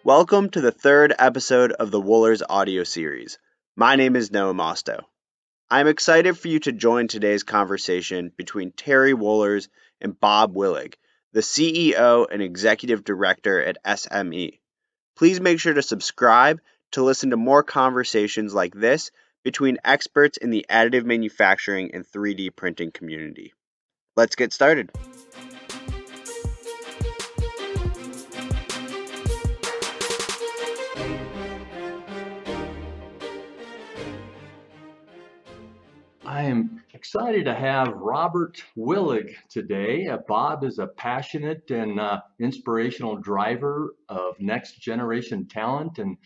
Welcome to the third episode of the Wohlers audio series. My name is Noah Mosto. I'm excited for you to join today's conversation between Terry Wohlers and Bob Willig, the CEO and Executive Director at SME. Please make sure to subscribe to listen to more conversations like this between experts in the additive manufacturing and 3D printing community. Let's get started. I am excited to have Robert Willig today. Bob is a passionate and inspirational driver of next generation talent and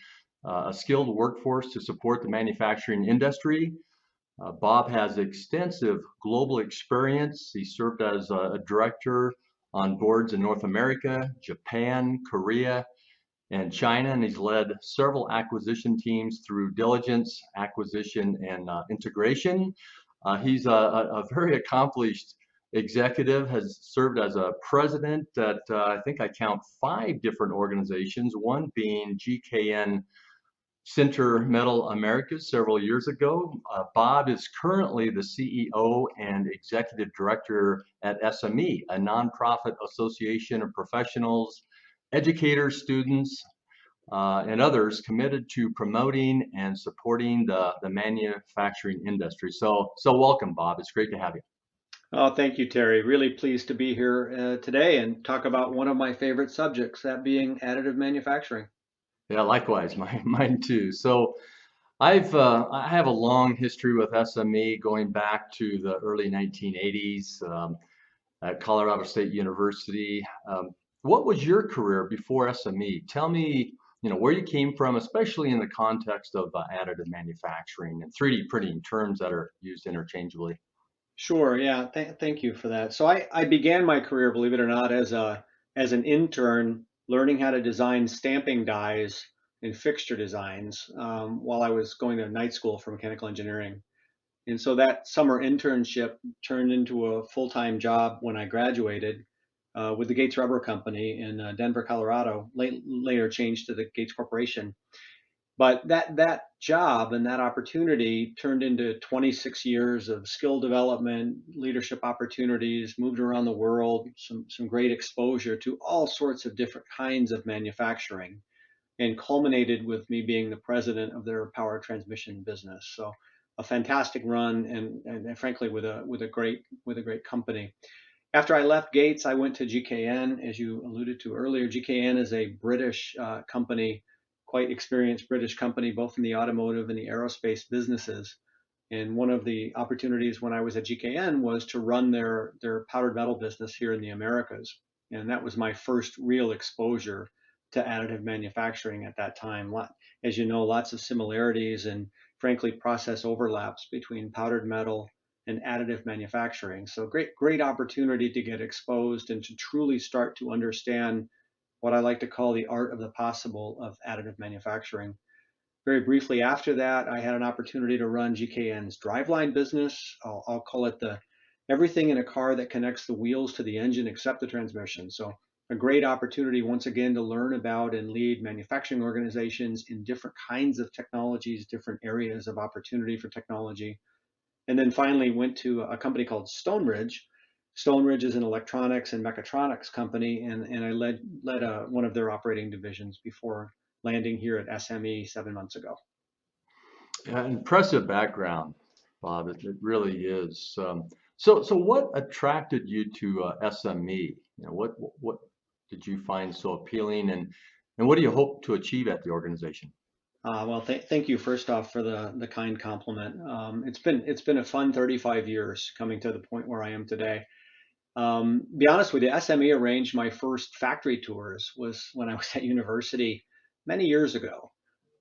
a skilled workforce to support the manufacturing industry. Bob has extensive global experience. He served as a director on boards in North America, Japan, Korea, and China, and he's led several acquisition teams through diligence, acquisition, and integration. He's a very accomplished executive, has served as a president at, I think I count 5 different organizations, one being GKN Center Metal Americas several years ago. Bob is currently the CEO and executive director at SME, a nonprofit association of professionals, educators, students, and others committed to promoting and supporting the manufacturing industry. So welcome, Bob. It's great to have you. Oh, thank you, Terry. Really pleased to be here today and talk about one of my favorite subjects, that being additive manufacturing. Yeah, likewise, mine too. So I have a long history with SME going back to the early 1980s at Colorado State University. What was your career before SME? Tell me, where you came from, especially in the context of additive manufacturing and 3D printing, terms that are used interchangeably. Sure, yeah, thank you for that. So I began my career, believe it or not, as an intern learning how to design stamping dies and fixture designs while I was going to night school for mechanical engineering. And so that summer internship turned into a full-time job when I graduated with the Gates Rubber Company in Denver, Colorado, later changed to the Gates Corporation. But that job and that opportunity turned into 26 years of skill development, leadership opportunities, moved around the world, some great exposure to all sorts of different kinds of manufacturing, and culminated with me being the president of their power transmission business. So a fantastic run, and frankly with a great company. After I left Gates, I went to GKN, as you alluded to earlier. GKN is a British company, quite experienced British company, both in the automotive and the aerospace businesses. And one of the opportunities when I was at GKN was to run their powdered metal business here in the Americas. And that was my first real exposure to additive manufacturing at that time. As you know, lots of similarities and frankly process overlaps between powdered metal and additive manufacturing. So great opportunity to get exposed and to truly start to understand what I like to call the art of the possible of additive manufacturing. Very briefly after that, I had an opportunity to run GKN's driveline business. I'll call it the everything in a car that connects the wheels to the engine except the transmission. So a great opportunity once again to learn about and lead manufacturing organizations in different kinds of technologies, different areas of opportunity for technology. And then finally went to a company called Stoneridge. Stoneridge is an electronics and mechatronics company, and I led one of their operating divisions before landing here at SME 7 months ago. Impressive background, Bob. It really is. So what attracted you to SME? What did you find so appealing, and what do you hope to achieve at the organization? Well, thank you first off for the kind compliment. It's been a fun 35 years coming to the point where I am today. Be honest with you, SME arranged my first factory tours was when I was at university many years ago.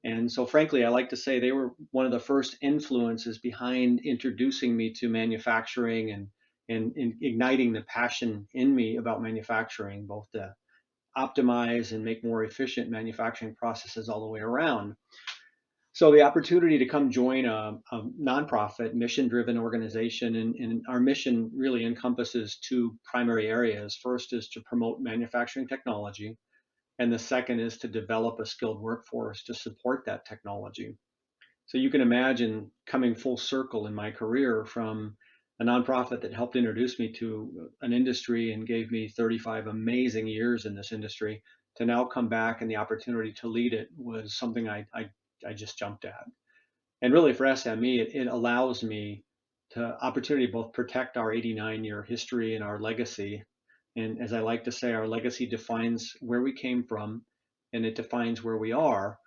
And so frankly, I like to say they were one of the first influences behind introducing me to manufacturing and igniting the passion in me about manufacturing, both to optimize and make more efficient manufacturing processes all the way around. So the opportunity to come join a nonprofit mission-driven organization, and our mission really encompasses two primary areas. First is to promote manufacturing technology, and the second is to develop a skilled workforce to support that technology. So you can imagine coming full circle in my career from a nonprofit that helped introduce me to an industry and gave me 35 amazing years in this industry to now come back, and the opportunity to lead it was something I just jumped at. And really for SME, it allows me to opportunity to both protect our 89-year history and our legacy. And as I like to say, our legacy defines where we came from, and it defines where we are,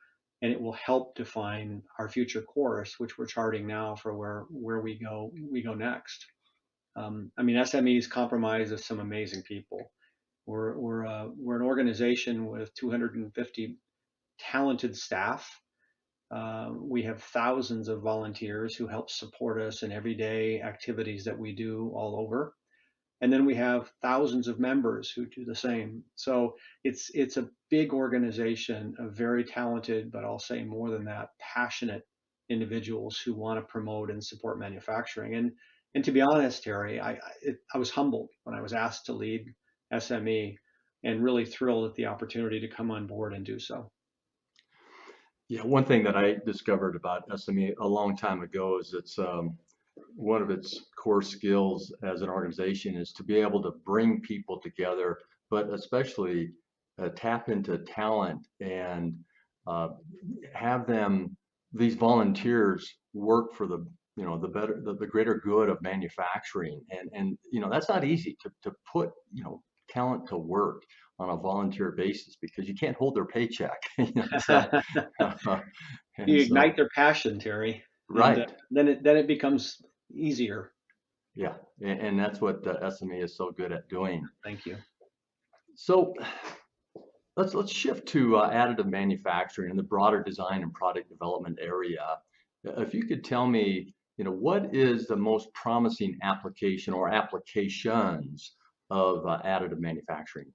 and it will help define our future course, which we're charting now for where we go next. I mean, SMEs comprise of some amazing people. We're an organization with 250 talented staff. We have thousands of volunteers who help support us in everyday activities that we do all over. And then we have thousands of members who do the same. So it's a big organization of very talented, but I'll say more than that, passionate individuals who want to promote and support manufacturing. And to be honest, Terry, I was humbled when I was asked to lead SME, and really thrilled at the opportunity to come on board and do so. Yeah, one thing that I discovered about SME a long time ago is it's one of its core skills as an organization is to be able to bring people together, but especially tap into talent and have these volunteers work for the the greater good of manufacturing, and that's not easy to put talent to work on a volunteer basis because you can't hold their paycheck. You And so, ignite their passion, Terry, and right. then it becomes easier. Yeah, and that's what SME is so good at doing. Thank you. So let's shift to additive manufacturing and the broader design and product development area. If you could tell me, what is the most promising application or applications of additive manufacturing?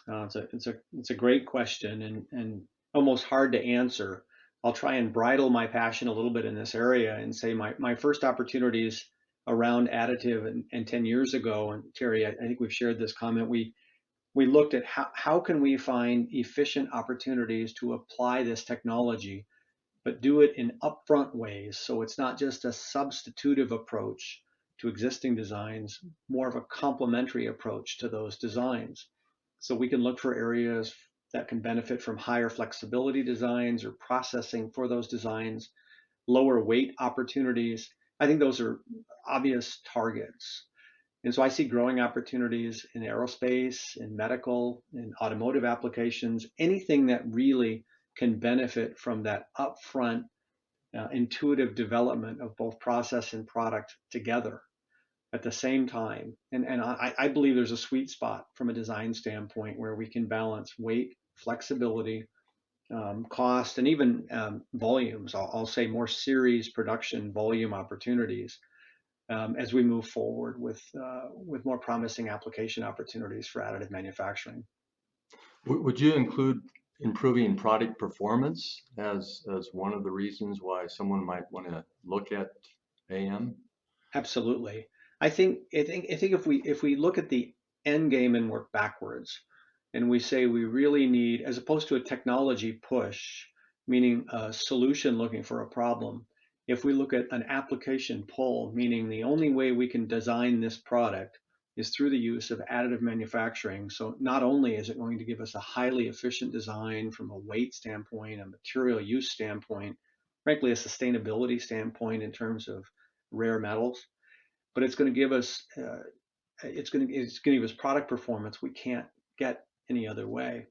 It's a great question, and almost hard to answer. I'll try and bridle my passion a little bit in this area and say my first opportunities around additive and 10 years ago, and Terry, I think we've shared this comment, we looked at how can we find efficient opportunities to apply this technology, but do it in upfront ways. So it's not just a substitutive approach to existing designs, more of a complementary approach to those designs. So we can look for areas that can benefit from higher flexibility designs or processing for those designs, lower weight opportunities. I think those are obvious targets. And so I see growing opportunities in aerospace, in medical, in automotive applications, anything that really can benefit from that upfront intuitive development of both process and product together at the same time. And I believe there's a sweet spot from a design standpoint where we can balance weight, flexibility, cost, and even volumes. I'll say more series production volume opportunities as we move forward with more promising application opportunities for additive manufacturing. Would you include improving product performance as one of the reasons why someone might want to look at AM? Absolutely. I think if we look at the end game and work backwards, and we say we really need, as opposed to a technology push, meaning a solution looking for a problem, if we look at an application pull, meaning the only way we can design this product is through the use of additive manufacturing. So not only is it going to give us a highly efficient design from a weight standpoint, a material use standpoint, frankly, a sustainability standpoint in terms of rare metals, but it's going to give us product performance we can't get any other way.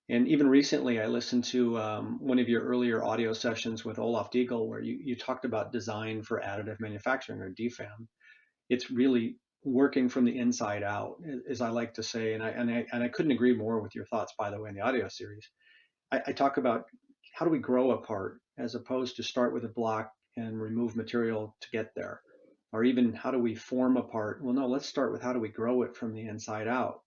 And even recently, I listened to one of your earlier audio sessions with Olaf Diegel, where you talked about design for additive manufacturing, or DFAM. It's really working from the inside out, as I like to say, and I couldn't agree more with your thoughts, by the way, in the audio series. I talk about how do we grow a part as opposed to start with a block and remove material to get there, or even how do we form a part? Well, no, let's start with how do we grow it from the inside out.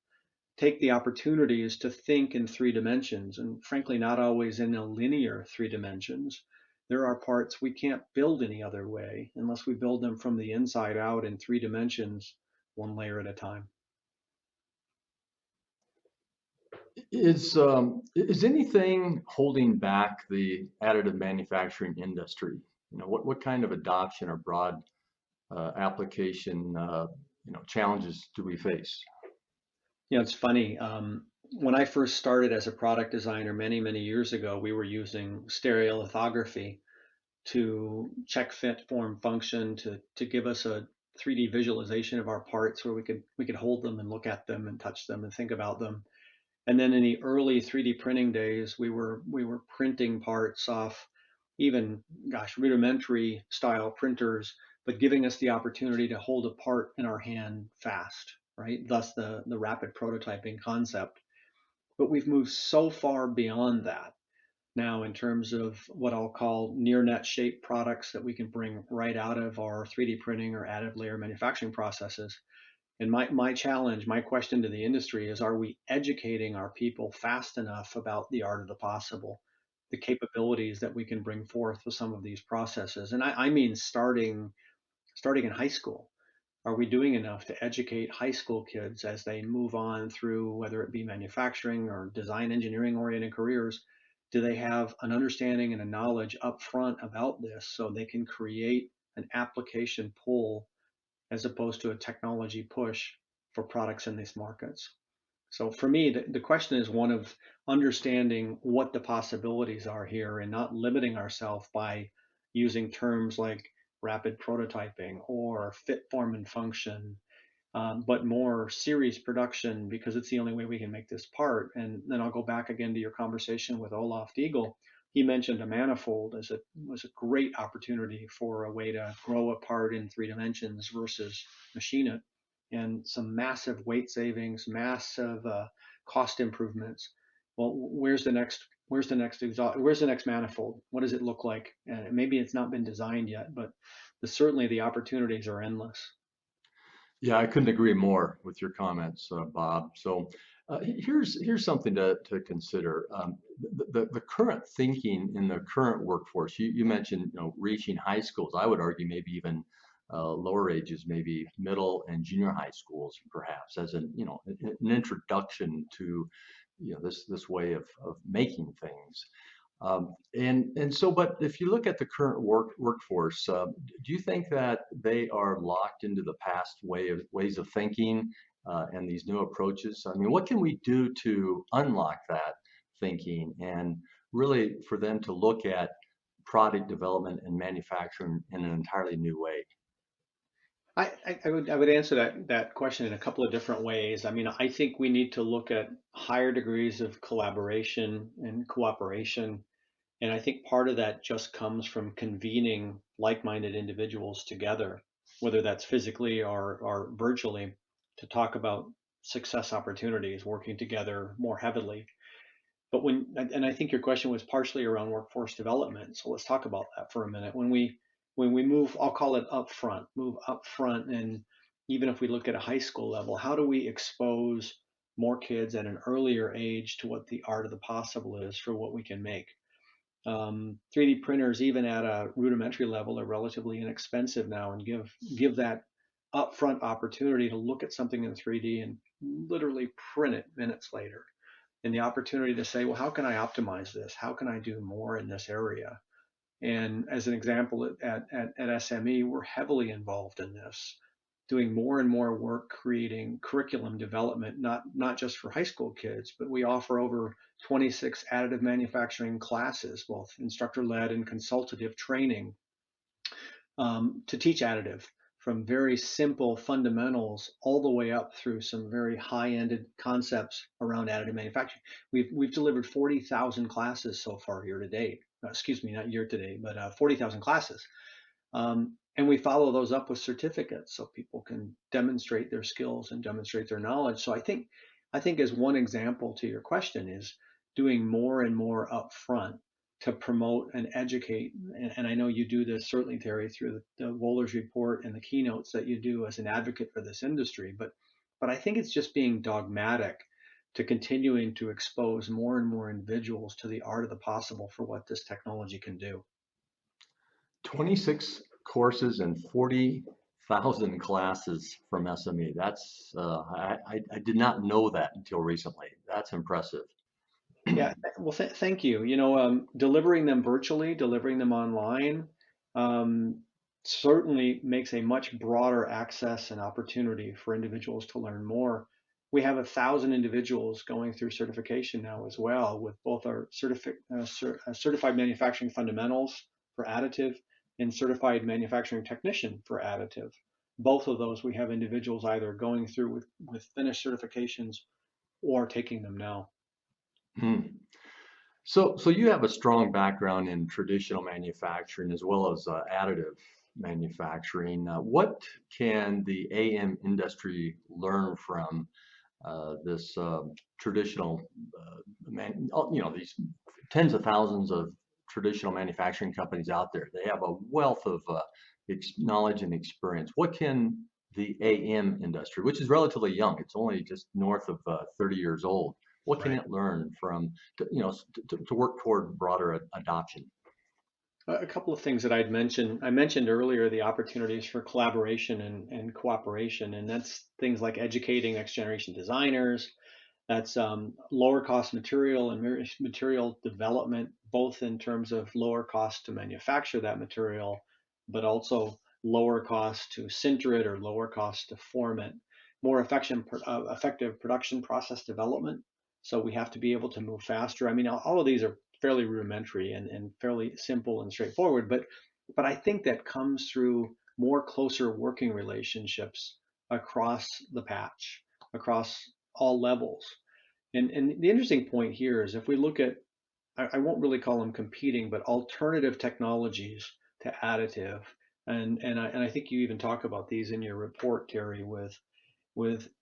Take the opportunities to think in 3 dimensions, and frankly, not always in a linear 3 dimensions. There are parts we can't build any other way unless we build them from the inside out in 3 dimensions, one layer at a time. Is anything holding back the additive manufacturing industry? What kind of adoption or broad application challenges do we face? It's funny. When I first started as a product designer many years ago, we were using stereolithography to check fit, form, function, to give us a 3D visualization of our parts where we could hold them and look at them and touch them and think about them. And then in the early 3D printing days, we were printing parts off even, gosh, rudimentary style printers, but giving us the opportunity to hold a part in our hand fast, right? Thus the rapid prototyping concept. But we've moved so far beyond that now in terms of what I'll call near net shape products that we can bring right out of our 3D printing or additive layer manufacturing processes. And my challenge, my question to the industry is, are we educating our people fast enough about the art of the possible, the capabilities that we can bring forth with some of these processes? And I mean starting in high school. Are we doing enough to educate high school kids as they move on through, whether it be manufacturing or design engineering oriented careers? Do they have an understanding and a knowledge up front about this so they can create an application pull as opposed to a technology push for products in these markets? So for me, the question is one of understanding what the possibilities are here and not limiting ourselves by using terms like rapid prototyping or fit, form, and function, but more series production because it's the only way we can make this part. And then I'll go back again to your conversation with Olaf Diegel. He mentioned a manifold as was a great opportunity for a way to grow a part in 3 dimensions versus machine it, and some massive weight savings, massive cost improvements. Well, where's the next manifold? What does it look like? And maybe it's not been designed yet, but certainly the opportunities are endless. Yeah, I couldn't agree more with your comments, Bob. So here's something to consider. The current thinking in the current workforce. You mentioned reaching high schools. I would argue maybe even lower ages, maybe middle and junior high schools, perhaps as an introduction to this way of making things. But if you look at the current workforce, do you think that they are locked into the past ways of thinking and these new approaches? I mean, what can we do to unlock that thinking and really for them to look at product development and manufacturing in an entirely new way? I would answer that question in a couple of different ways. I mean, I think we need to look at higher degrees of collaboration and cooperation. And I think part of that just comes from convening like-minded individuals together, whether that's physically or virtually, to talk about success opportunities, working together more heavily. But and I think your question was partially around workforce development. So let's talk about that for a minute. When we move, I'll call it move up front. And even if we look at a high school level, how do we expose more kids at an earlier age to what the art of the possible is for what we can make? 3D printers, even at a rudimentary level, are relatively inexpensive now and give that upfront opportunity to look at something in 3D and literally print it minutes later. And the opportunity to say, well, how can I optimize this? How can I do more in this area? And as an example, at SME, we're heavily involved in this, doing more and more work creating curriculum development, not just for high school kids, but we offer over 26 additive manufacturing classes, both instructor-led and consultative training, to teach additive from very simple fundamentals all the way up through some very high-ended concepts around additive manufacturing. We've delivered 40,000 classes so far year to date. Excuse me, not year to date, but 40,000 classes. And we follow those up with certificates so people can demonstrate their skills and demonstrate their knowledge. So I think as one example to your question is doing more and more upfront to promote and educate. And I know you do this certainly, Terry, through the Wohlers report and the keynotes that you do as an advocate for this industry. But I think it's just being dogmatic to continuing to expose more and more individuals to the art of the possible for what this technology can do. 26 courses and 40,000 1,000 classes from SME. That's I did not know that until recently. That's impressive. Yeah, well, thank you. Delivering them virtually, delivering them online, um, certainly makes a much broader access and opportunity for individuals to learn more. We have 1,000 individuals going through certification now as well, with both our certified manufacturing fundamentals for additive and certified manufacturing technician for additive. Both of those we have individuals either going through with finished certifications or taking them now. Hmm. So you have a strong background in traditional manufacturing as well as additive manufacturing. What can the AM industry learn from this traditional, these tens of thousands of traditional manufacturing companies out there? They have a wealth of knowledge and experience. What can the AM industry, which is relatively young, it's only just north of 30 years old, what can Right. it learn from, to work toward broader adoption? A couple of things that I'd mentioned. I mentioned earlier the opportunities for collaboration and cooperation, and that's things like educating next generation designers. That's lower cost material and material development, both in terms of lower cost to manufacture that material, but also lower cost to sinter it or lower cost to form it. More effective production process development. So we have to be able to move faster. I mean, all of these are fairly rudimentary and fairly simple and straightforward, but I think that comes through more closer working relationships across the patch, across all levels. And the interesting point here is if we look at, I won't really call them competing, but alternative technologies to additive, and I think you even talk about these in your report, Terry, with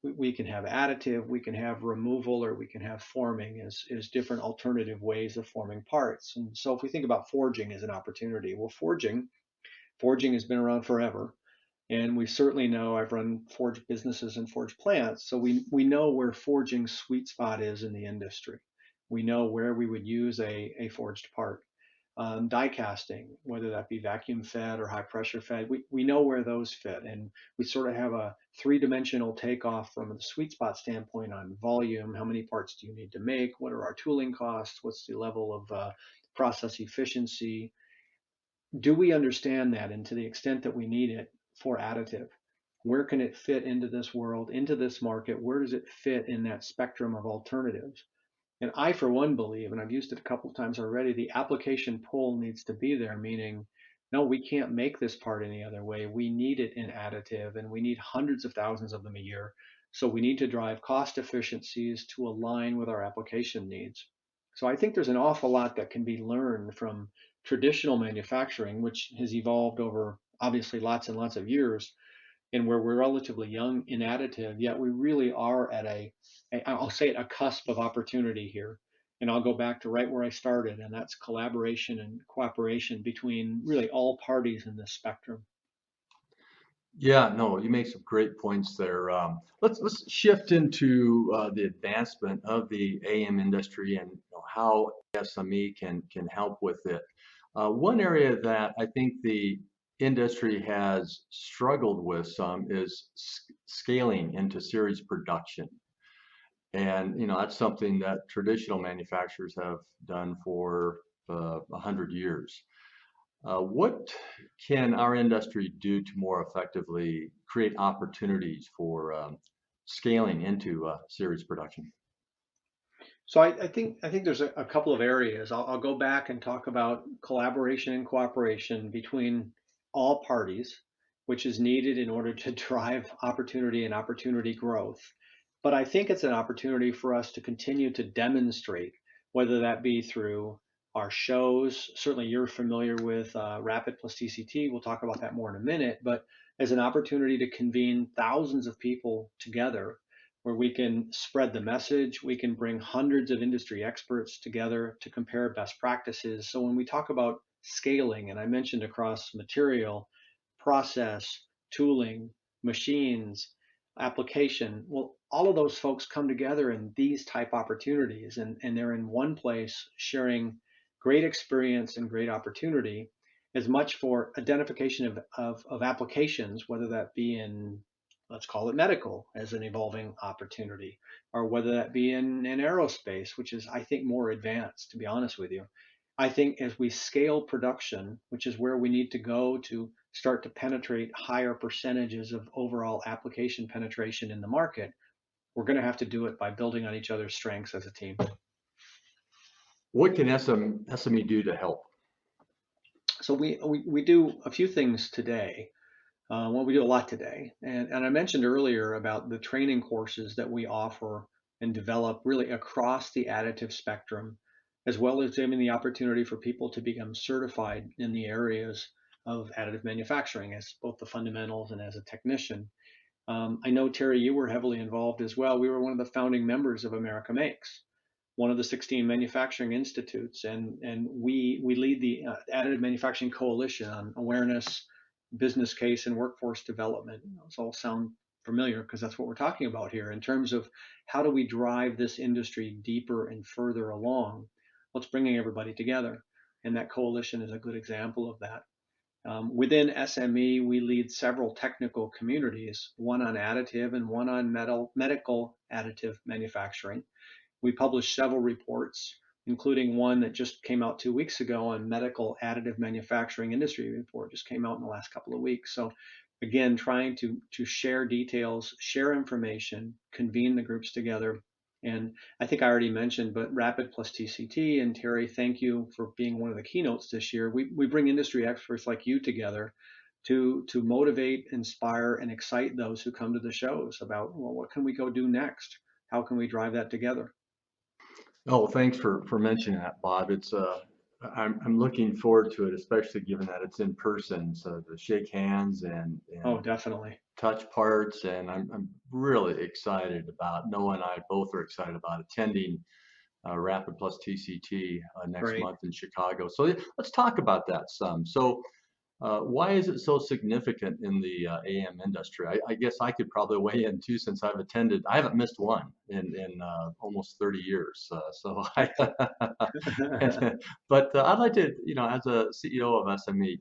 we can have additive, we can have removal, or we can have forming as different alternative ways of forming parts. And so if we think about forging as an opportunity, well, forging has been around forever. And we certainly know I've run forge businesses and forge plants, so we know where forging's sweet spot is in the industry. We know where we would use a forged part. Die casting, whether that be vacuum fed or high pressure fed, we know where those fit. And we sort of have a three-dimensional takeoff from the sweet spot standpoint on volume. How many parts do you need to make? What are our tooling costs? What's the level of process efficiency? Do we understand that, and to the extent that we need it for additive, where can it fit into this world, into this market? Where does it fit in that spectrum of alternatives? And I, for one, believe, and I've used it a couple of times already, the application pull needs to be there, meaning, no, we can't make this part any other way. We need it in additive, and we need hundreds of thousands of them a year. So we need to drive cost efficiencies to align with our application needs. So I think there's an awful lot that can be learned from traditional manufacturing, which has evolved over obviously lots and lots of years, and where we're relatively young in additive, yet we really are at I'll say it, a cusp of opportunity here. And I'll go back to right where I started, and that's collaboration and cooperation between really all parties in this spectrum. Yeah, no, you make some great points there. Let's shift into the advancement of the AM industry and how SME can help with it. One area that I think the industry has struggled with some is scaling into series production. And that's something that traditional manufacturers have done for 100 years. What can our industry do to more effectively create opportunities for scaling into series production? So I think there's a couple of areas. I'll go back and talk about collaboration and cooperation between all parties, which is needed in order to drive opportunity and opportunity growth. But I think it's an opportunity for us to continue to demonstrate, whether that be through our shows. Certainly, you're familiar with RAPID plus TCT. We'll talk about that more in a minute. But as an opportunity to convene thousands of people together where we can spread the message, we can bring hundreds of industry experts together to compare best practices. So when we talk about scaling, and I mentioned across material, process, tooling, machines, application, well, all of those folks come together in these type opportunities, and they're in one place sharing great experience and great opportunity. as much for identification of applications, whether that be in, let's call it medical as an evolving opportunity, or whether that be in aerospace, which is, I think, more advanced, to be honest with you. I think as we scale production, which is where we need to go to start to penetrate higher percentages of overall application penetration in the market, we're going to have to do it by building on each other's strengths as a team. What can SME do to help? So we do a few things today. Well, we do a lot today. And I mentioned earlier about the training courses that we offer and develop really across the additive spectrum, as well as giving the opportunity for people to become certified in the areas of additive manufacturing as both the fundamentals and as a technician. I know, Terry, you were heavily involved as well. We were one of the founding members of America Makes, one of the 16 manufacturing institutes, and we lead the Additive Manufacturing Coalition on awareness, business case, and workforce development. Those all sound familiar because that's what we're talking about here in terms of how do we drive this industry deeper and further along. Well, it's bringing everybody together, and that coalition is a good example of that. Within SME, we lead several technical communities, one on additive and one on medical additive manufacturing. We published several reports, including one that just came out 2 weeks ago on medical additive manufacturing industry report, just came out in the last couple of weeks. So again, trying to share details, share information, convene the groups together. And I think I already mentioned, but RAPID plus TCT, and Terry, thank you for being one of the keynotes this year. We bring industry experts like you together to motivate, inspire, and excite those who come to the shows about, well, what can we go do next? How can we drive that together? Oh, thanks for mentioning that, Bob. It's I'm looking forward to it, especially given that it's in person, so to shake hands and Oh, definitely. touch parts, and I'm really excited about. Noah and I both are excited about attending Rapid plus TCT next Great. month in Chicago. So let's talk about that some. So why is it so significant in the AM industry? I guess I could probably weigh in too, since I've attended. I haven't missed one in almost 30 years. But I'd like to, as a CEO of SME,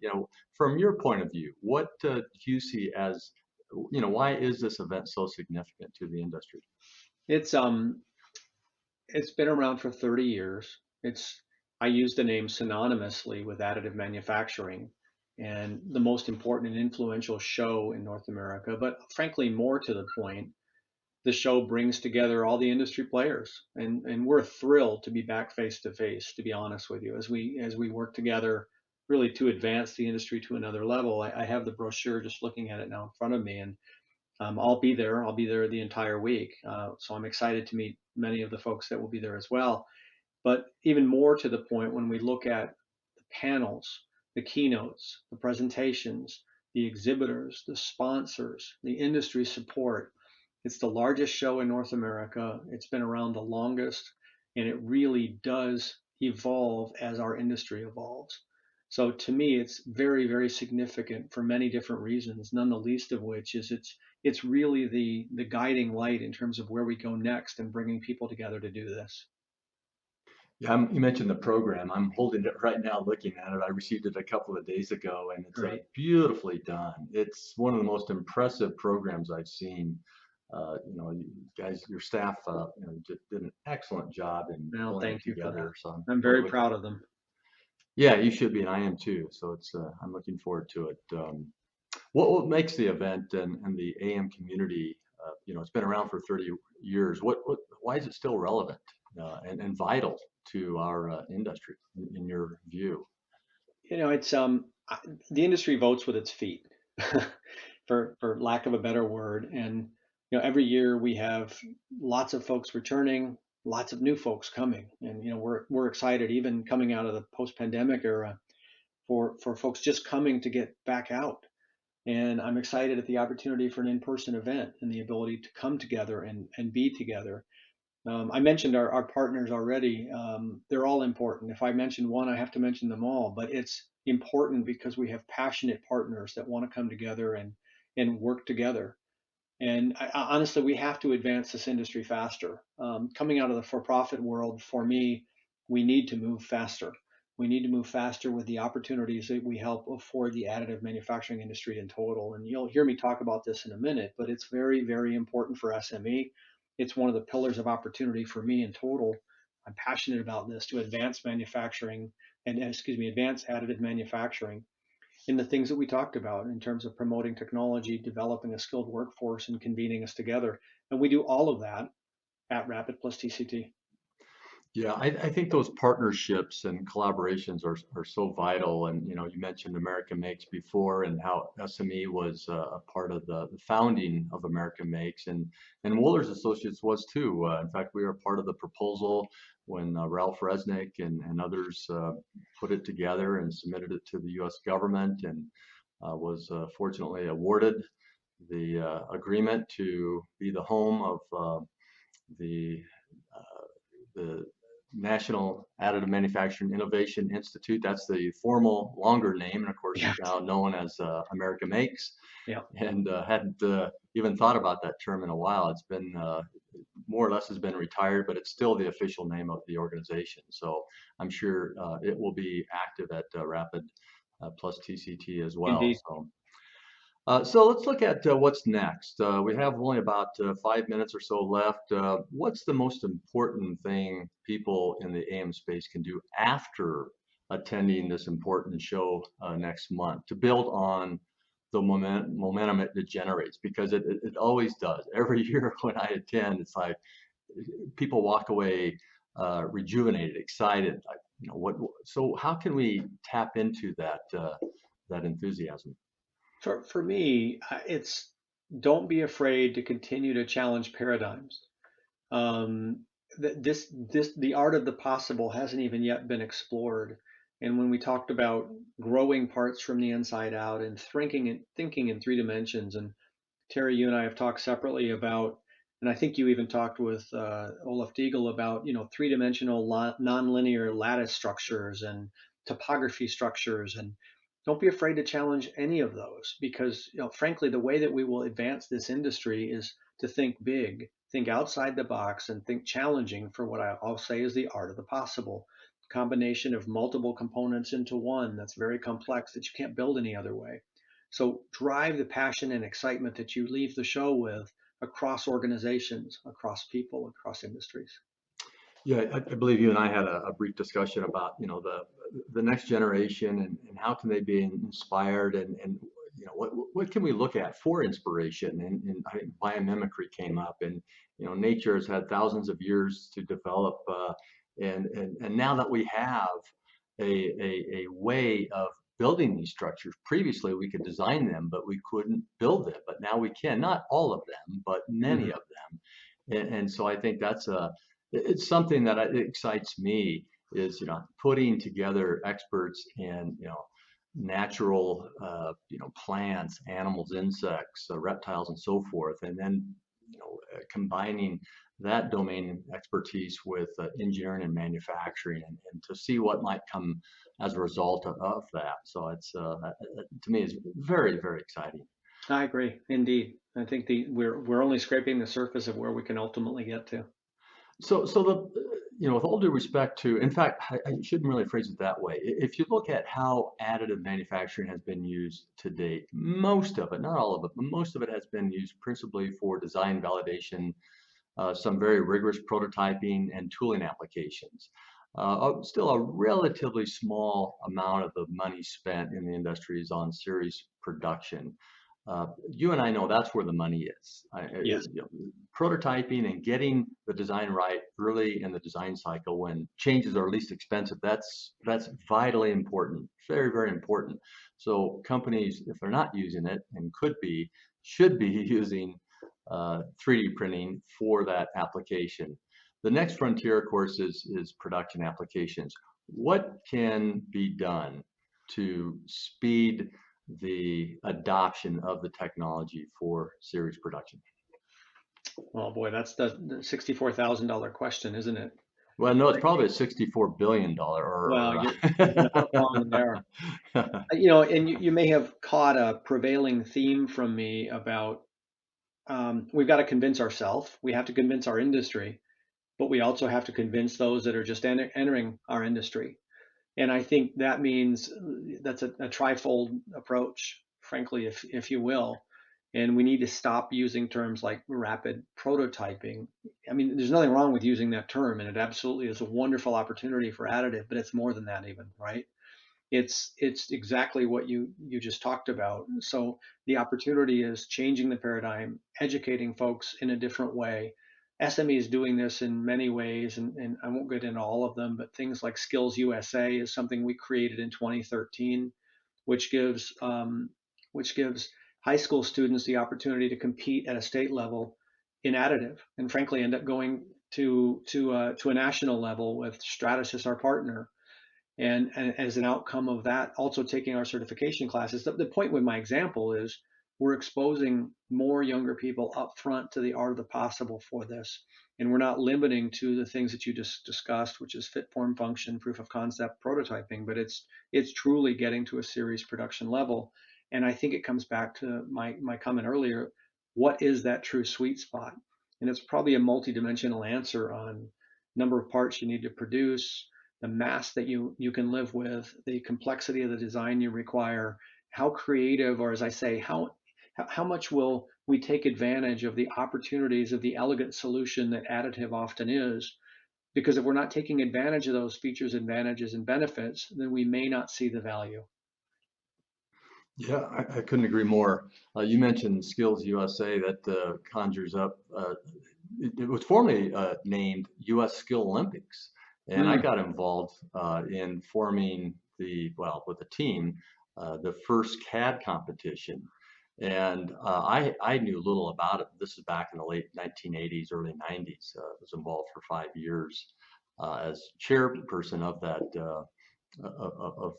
from your point of view, what do you see as, why is this event so significant to the industry? It's been around for 30 years. I use the name synonymously with additive manufacturing and the most important and influential show in North America. But frankly, more to the point, the show brings together all the industry players, and we're thrilled to be back face to face, to be honest with you, as we work together really to advance the industry to another level. I have the brochure just looking at it now in front of me, and I'll be there. I'll be there the entire week. So I'm excited to meet many of the folks that will be there as well. But even more to the point, when we look at the panels, the keynotes, the presentations, the exhibitors, the sponsors, the industry support, it's the largest show in North America. It's been around the longest, and it really does evolve as our industry evolves. So to me, it's very, very significant for many different reasons, none the least of which is it's really the guiding light in terms of where we go next and bringing people together to do this. Yeah, you mentioned the program. I'm holding it right now, looking at it. I received it a couple of days ago, and it's Great. beautifully done. It's one of the most impressive programs I've seen. You guys, your staff, did an excellent job in Well, pulling it thank you for together. that. So I'm very proud of them. yeah, you should be, and I am too. So I'm looking forward to it. What makes the event and the AM community, it's been around for 30 years. Why is it still relevant and vital to our industry, in your view? It's the industry votes with its feet, for lack of a better word. And every year we have lots of folks returning, lots of new folks coming, and we're excited, even coming out of the post-pandemic era, for folks just coming to get back out. And I'm excited at the opportunity for an in-person event and the ability to come together and be together. I mentioned our partners already. They're all important. If I mention one, I have to mention them all. But it's important because we have passionate partners that want to come together and work together. And honestly, we have to advance this industry faster. Coming out of the for-profit world, for me, we need to move faster. We need to move faster with the opportunities that we help afford the additive manufacturing industry in total. And you'll hear me talk about this in a minute, but it's very, very important for SME. It's one of the pillars of opportunity for me in total. I'm passionate about this to advance manufacturing and, advance additive manufacturing in the things that we talked about in terms of promoting technology, developing a skilled workforce, and convening us together. And we do all of that at RAPID plus TCT. Yeah, I think those partnerships and collaborations are so vital. And you mentioned America Makes before, and how SME was a part of the founding of America Makes, and Wohlers Associates was too. In fact, we were part of the proposal when Ralph Resnick and others put it together and submitted it to the U.S. government, and was fortunately awarded the agreement to be the home of the the National Additive Manufacturing Innovation Institute. That's the formal, longer name, and of course, Yeah. now known as America Makes. Yeah. And hadn't even thought about that term in a while. It's been more or less has been retired, but it's still the official name of the organization. So I'm sure it will be active at RAPID plus TCT as well. Indeed. So let's look at what's next. We have only about 5 minutes or so left. What's the most important thing people in the AM space can do after attending this important show next month to build on the momentum it generates? Because it always does. Every year when I attend, it's like people walk away rejuvenated, excited. Like, so how can we tap into that enthusiasm? For me, it's don't be afraid to continue to challenge paradigms. The art of the possible hasn't even yet been explored. And when we talked about growing parts from the inside out and thinking in 3 dimensions, and Terry, you and I have talked separately about, and I think you even talked with Olaf Diegel about, 3-dimensional nonlinear lattice structures and topography structures. And don't be afraid to challenge any of those, because, frankly, the way that we will advance this industry is to think big, think outside the box, and think challenging for what I'll say is the art of the possible. Combination of multiple components into one that's very complex that you can't build any other way. So drive the passion and excitement that you leave the show with across organizations, across people, across industries. Yeah, I believe you and I had a brief discussion about the next generation, and how can they be inspired, and what can we look at for inspiration, and I think biomimicry came up, and nature has had thousands of years to develop, and now that we have a way of building these structures. Previously we could design them, but we couldn't build them, but now we can. Not all of them, but many of them, and so I think it's something that excites me, is putting together experts in natural plants, animals, insects, reptiles, and so forth, and then combining that domain expertise with engineering and manufacturing, and to see what might come as a result of that. So it's to me is very, very exciting. I agree, indeed. I think we're only scraping the surface of where we can ultimately get to. So with all due respect to, in fact, I shouldn't really phrase it that way. If you look at how additive manufacturing has been used to date, most of it, not all of it, but most of it has been used principally for design validation, some very rigorous prototyping and tooling applications. Still a relatively small amount of the money spent in the industry is on series production. You and I know that's where the money is. Yes. Prototyping and getting the design right early in the design cycle when changes are least expensive, that's vitally important, very, very important. So companies, if they're not using it, and should be using 3D printing for that application. The next frontier, of course, is production applications. What can be done to speed the adoption of the technology for series production? Oh boy, that's the $64,000 question, isn't it? Well, no, it's probably a $64 billion. Well, you're not wrong there. And you may have caught a prevailing theme from me about we've got to convince ourselves, we have to convince our industry, but we also have to convince those that are just entering our industry. And I think that means that's a trifold approach, frankly, if you will. And we need to stop using terms like rapid prototyping. I mean, there's nothing wrong with using that term, and it absolutely is a wonderful opportunity for additive, but it's more than that even, right? It's exactly what you just talked about. So the opportunity is changing the paradigm, educating folks in a different way. SME is doing this in many ways, and I won't get into all of them, but things like Skills USA is something we created in 2013, which gives high school students the opportunity to compete at a state level in additive, and frankly end up going to a national level with Stratasys, our partner. And as an outcome of that, also taking our certification classes. The point with my example is we're exposing more younger people up front to the art of the possible for this. And we're not limiting to the things that you just discussed, which is fit, form, function, proof of concept, prototyping, but it's truly getting to a series production level. And I think it comes back to my comment earlier, what is that true sweet spot? And it's probably a multidimensional answer on number of parts you need to produce, the mass that you can live with, the complexity of the design you require, how creative, or as I say, how much will we take advantage of the opportunities of the elegant solution that additive often is? Because if we're not taking advantage of those features, advantages, and benefits, then we may not see the value. Yeah, I couldn't agree more. You mentioned Skills USA, that conjures up, it was formerly named U.S. Skill Olympics. And I got involved in forming with the team, the first CAD competition. And I knew little about it. This is back in the late 1980s, early 90s. I was involved for 5 years as chairperson of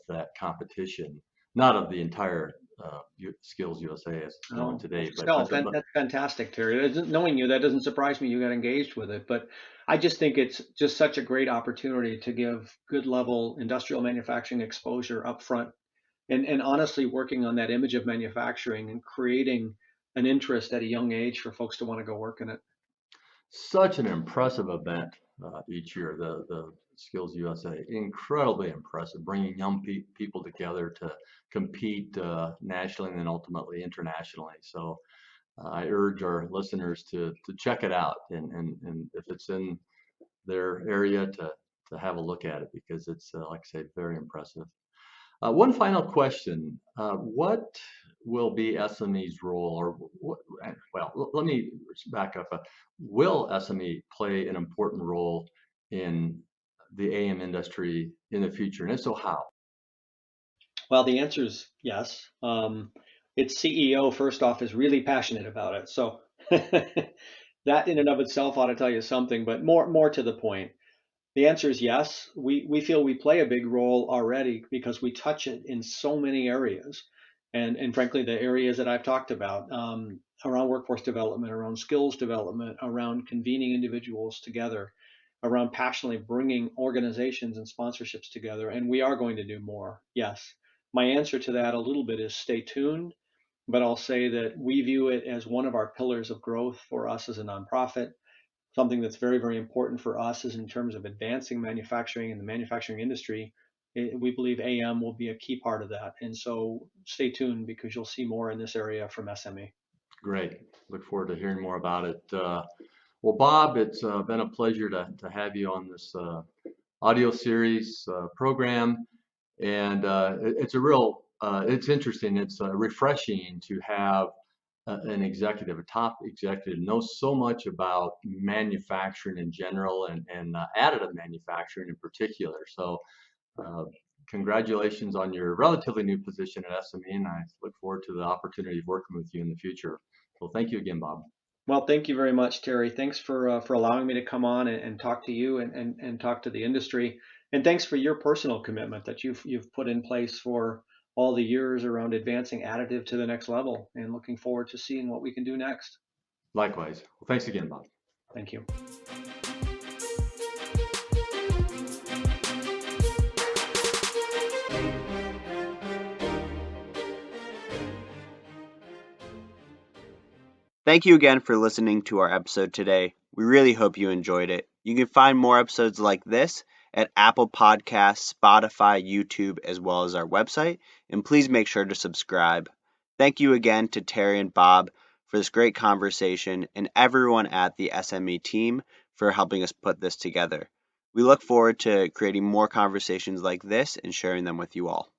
that competition, not of the entire Skills USA as it's known today. That's fantastic, Terry. Knowing you, that doesn't surprise me you got engaged with it. But I just think it's just such a great opportunity to give good level industrial manufacturing exposure up front. And honestly, working on that image of manufacturing and creating an interest at a young age for folks to want to go work in it. Such an impressive event each year, the Skills USA, incredibly impressive, bringing young people together to compete nationally and then ultimately internationally. So I urge our listeners to check it out, and if it's in their area, to have a look at it, because it's, like I say, very impressive. One final question. What will be SME's role, let me back up. Will SME play an important role in the AM industry in the future? And if so, how? Well, the answer is yes. Its CEO, first off, is really passionate about it. So that in and of itself ought to tell you something, but more to the point. The answer is yes. We feel we play a big role already because we touch it in so many areas. And frankly, the areas that I've talked about around workforce development, around skills development, around convening individuals together, around passionately bringing organizations and sponsorships together. And we are going to do more. Yes. My answer to that a little bit is stay tuned, but I'll say that we view it as one of our pillars of growth for us as a nonprofit. Something that's very, very important for us is in terms of advancing manufacturing and the manufacturing industry. We believe AM will be a key part of that. And so stay tuned, because you'll see more in this area from SME. Great. Look forward to hearing more about it. Well, Bob, it's been a pleasure to have you on this audio series program. And it's it's interesting. It's refreshing to have an executive, a top executive, knows so much about manufacturing in general and additive manufacturing in particular. So congratulations on your relatively new position at SME, and I look forward to the opportunity of working with you in the future. So thank you again, Bob. Well, thank you very much, Terry. Thanks for allowing me to come on and talk to you and talk to the industry. And thanks for your personal commitment that you've put in place for all the years around advancing additive to the next level, and looking forward to seeing what we can do next. Likewise. Well, thanks again, Bob. Thank you. Thank you again for listening to our episode today. We really hope you enjoyed it. You can find more episodes like this at Apple Podcasts, Spotify, YouTube, as well as our website. And please make sure to subscribe. Thank you again to Terry and Bob for this great conversation and everyone at the SME team for helping us put this together. We look forward to creating more conversations like this and sharing them with you all.